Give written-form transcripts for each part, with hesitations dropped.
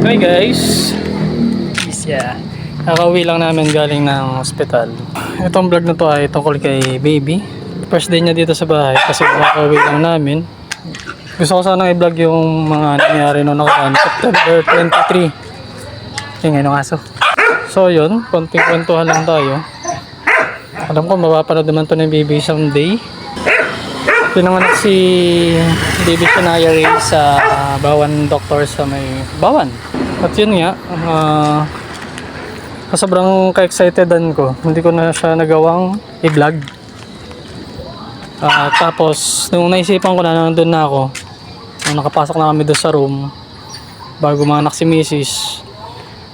Hi guys, yeah. Nakauwi lang namin galing ng hospital. Itong vlog na to ay tungkol kay baby. First day niya dito sa bahay kasi nakauwi lang namin. Gusto ko sanang i-vlog yung mga nangyari noong nakaraan, September 23. Yung ngayon ng aso. So yun, konting kwentuhan lang tayo. Alam ko mapapanood naman to ng baby someday. Pinanganak si Baby Shania Ray sa Bawan Doctor sa may Bawan. At yun nga, sobrang ka-excitedan ko. Hindi ko na siya nagawang i-vlog. Tapos, nung naisipan ko na nandun na ako, nung nakapasok na kami doon sa room, bago manganak si Mrs.,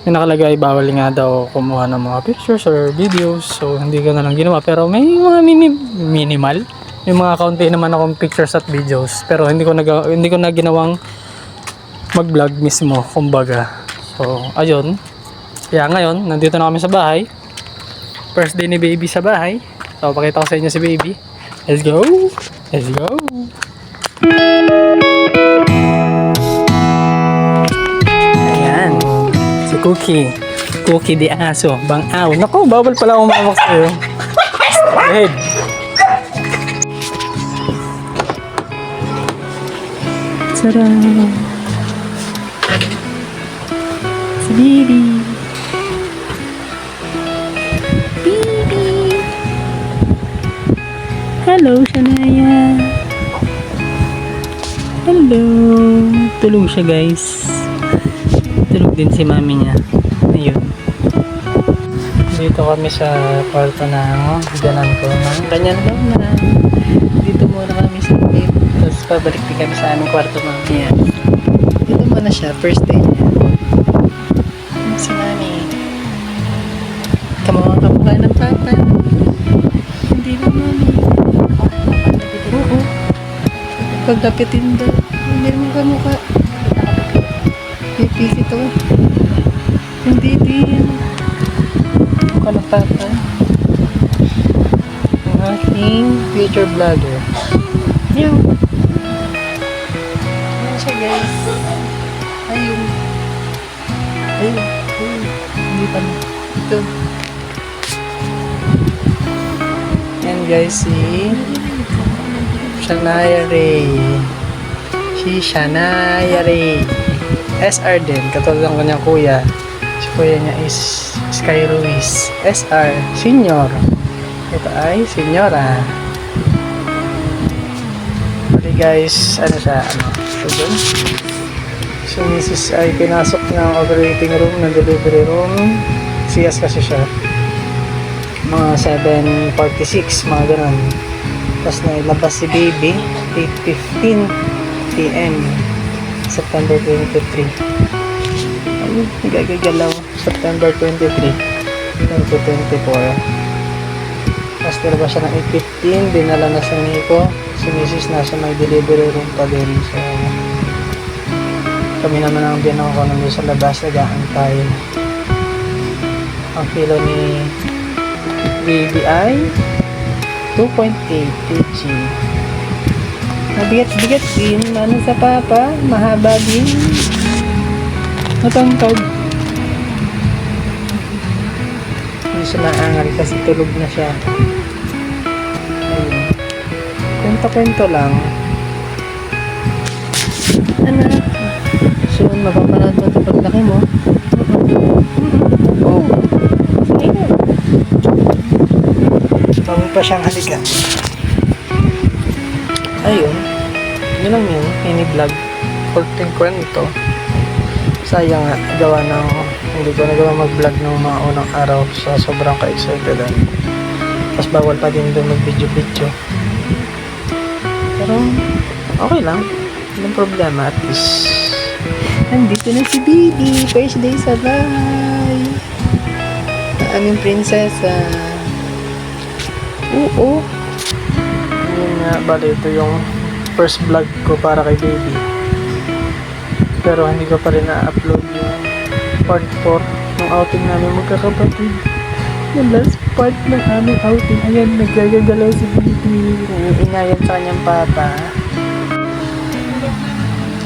may nakalagay bawal nga daw kumuha ng mga pictures or videos. So, hindi ko na lang ginawa. Pero may mga minimal. May mga kaunti naman akong pictures at videos. Pero hindi ko na ginawang mag-vlog mismo, kumbaga. So, ayun. Kaya ngayon, nandito na kami sa bahay. First day ni baby sa bahay. So, pakita ko sa inyo si baby. Let's go! Let's go! Ayan. Si Cookie. Cookie di aso. Bang-aw. Naku, bawal pala akong mamak sa'yo. Head. Sarap. Si baby. Baby. Hello, Shania. Hello. Tulog siya, guys. Tulog din si mami niya. Ayun. Dito kami sa kwarto na ganan ko ng kanyang loob na. Dito muna kami sa bed. Tapos pabalik din kami sa aming kwarto mamaya. Dito muna siya. First day niya. Si mami. Kamukha ng papa. Hindi ba mami? Oo. Pagdapitin daw. Hindi mo kamukha. Pipisi to. Hindi din. Mukha ng papa. Ang aking future vlogger. Yung. Ayan siya, guys. Ayun. Ayun. Ayun. Hindi pa na. Ito. Ayan, guys, si Shania Ray. Si Shania Ray. SR din. Katulad ng kanyang kuya. Si kuya niya is Sky Ruiz. SR. Senior. Ito ay Senyora. Okay guys, ano siya, so Mrs. ay pinasok ng operating room, ng delivery room. CS kasi siya. Mga 7:46, mga ganun. Tapos nailabas si baby, 8:15 PM, September 23. Ayun, nagagagalaw, September 23, 2024. Tapos nilabas siya ng 8:15, dinala na sa Nico. Si Mrs. nasa may delivery room pa din. So, kami naman ang binaw ko nandun sa labas, nag-aantay. Ang kilo ni baby ay 2.8 kg. Mabigat-bigat din. Ano sa papa? Mahaba din. Matangkad. Hindi siya naangal kasi tulog na siya. Ayun. Kwento-kwento lang. Anak. Soon, mapapanood mo ito paglaki mo. Oh. Ayun. Bago pa siyang halikan. Ayun. Yun lang yun. Mini-vlog. Konting kwento. Sayang nga. Gawa ng hindi ko nagawa mag-vlog ng mga unang araw sa sobrang ka-excited. Tapos bawal pa din doon mag-video-video. Pero okay lang. Walang problema at least. Nandito na si baby. First day sa bahay. Ang aming prinsesa. Oo. Yun nga. Bali ito yung first vlog ko para kay baby. Pero hindi ko pa rin na-upload yung part 4 ng outing namin magkakapatid. Yung last part ng aming outing. Ayan, naggagagalaw si baby. Inayan sa kanyang papa.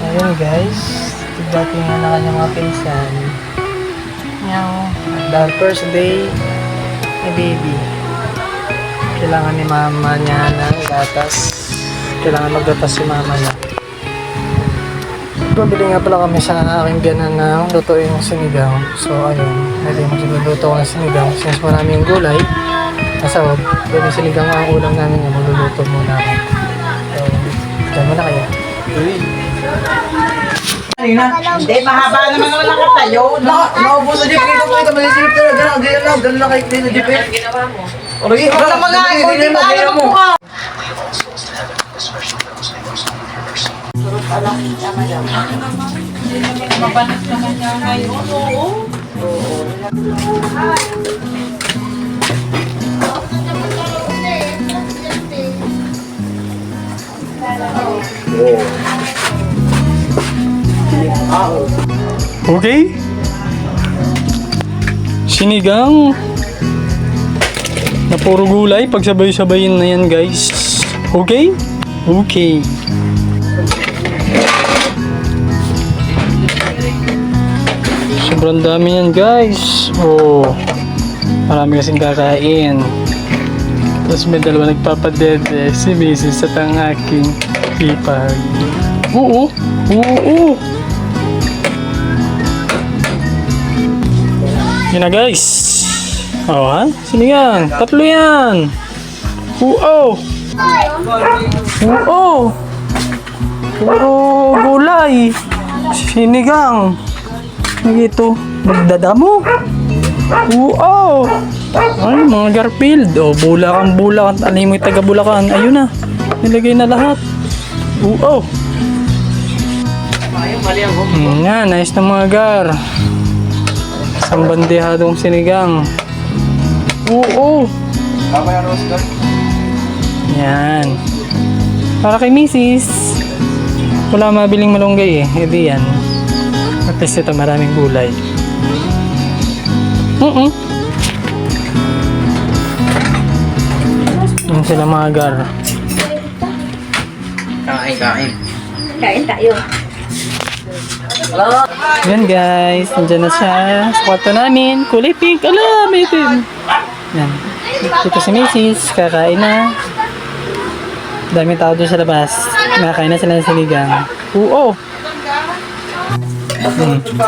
Ayun guys. pagdating na kanyang mga pinsan. Meow. At dahil first day ni baby, kailangan ni mama niya ng gatas. Kailangan maggatas si mama niya. Bumili nga pala kami sa aking biyanan ng lutuin ng sinigang. So ayun, pwede magluluto ko ng sinigang. Since marami yung gulay, nasawag, pwede sinigang ang ulam namin yung magluluto muna ako. So, dyan muna kayo. Hindi, mahaba naman wala ka tayo. Naubos na jeep dito kayo, malisilip ka na. Ganun lang kayo dito jeep eh. Ginawa mo. Wala mga hindi ba alam mo ka? Mabanas naman niya ngayon. Oo. Okay? Sinigang na puro gulay, pagsabay-sabayin na yan guys. Okay? Okay. Sobrang dami yan guys. Oh, marami kasing kakain. Tapos may dalawa nagpapadede, si Mrs. at ang aking hipag. Oo, oo. Yun na guys. Oh ha? Sinigang. Tatlo yan. Oo. Oo. Puro gulay. Sinigang. Ito. Magdadamo. Oo. Ay, mga Garfield. Oh, Bulacan. Ano yung taga Bulacan? Ayun na. Nilagay na lahat. Oo. Yan, nice na mga gar. Isang bandehadong sinigang. Oo. Yan. Para kay Mrs. Wala mabiling malunggay eh. Hindi yan. At least ito maraming gulay. Yan sila mga gar. Kain. Kain tayo. Yan guys, nandiyan na siya sa kwarto namin. Kulay pink. Ala, may itim. Yan. Dito si Mrs. Kakain na. Daming tao doon sa labas. Nakakain na sila ng sinigang. Oo.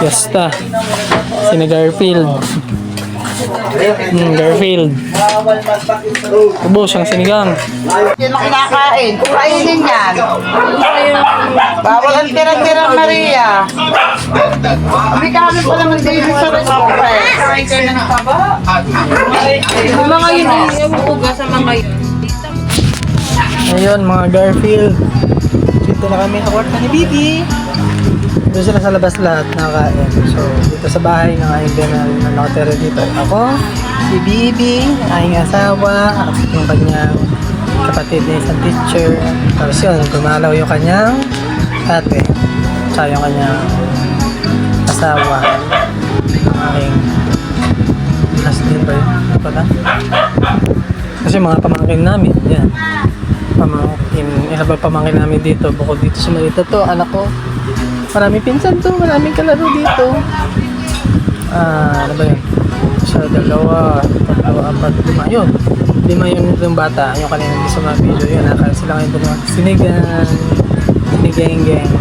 Fiesta. Sina Garfield. Garfield. Ubos ang sinigang. Yan ang kinakain. Kainin yan. Bawal ang tira-tira Maria. Hindi kami pa naman din sa restaurant. Kain ka na ng taba. Mga yun yung uga sa mga yun. Ayun mga Garfield. Dito na kami sa kwarto ni Bibi. Doon sila sa labas lahat nakakain. So, dito sa bahay ng aking biyanan na nakatira dito. Ako, si Bibi, aking asawa, at yung kanyang kapatid na isang teacher. Tapos yun, gumalaw yung kanyang ate. Tsaka yung kanyang asawa. Ang aking husband ba yun? Ano pala? Kasi mga pamangkin namin, yan. Ilan ba pamangkin namin dito? Bukod dito sa malita to, anak ko. Maraming pinsan to, maraming kalaro dito. Ano ba yun? Isa, dalawa, tatlo, apat, lima. Yun. Lima yun yung bata. Yung kanina sa mga video. Yun, nakakala sila ngayon dalawa. Sinigang. Sinigeng-geng.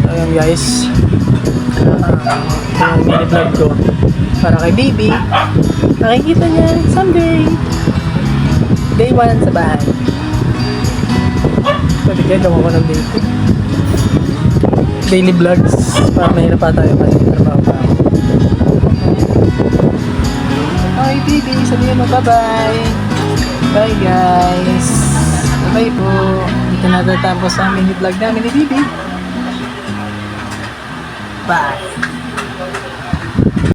Ayun guys. Yung mini vlog ko. Para kay baby. Nakikita niya someday. Day 1 sa bahay. Pwede kaya gawa ko ng daily vlogs para mahirap pa tayo kasi trabaho pa. Hi baby, sabihin mo bye-bye. Bye guys. Bye po. Dito na tatapos ang mini vlog namin ni Bibi. Bye.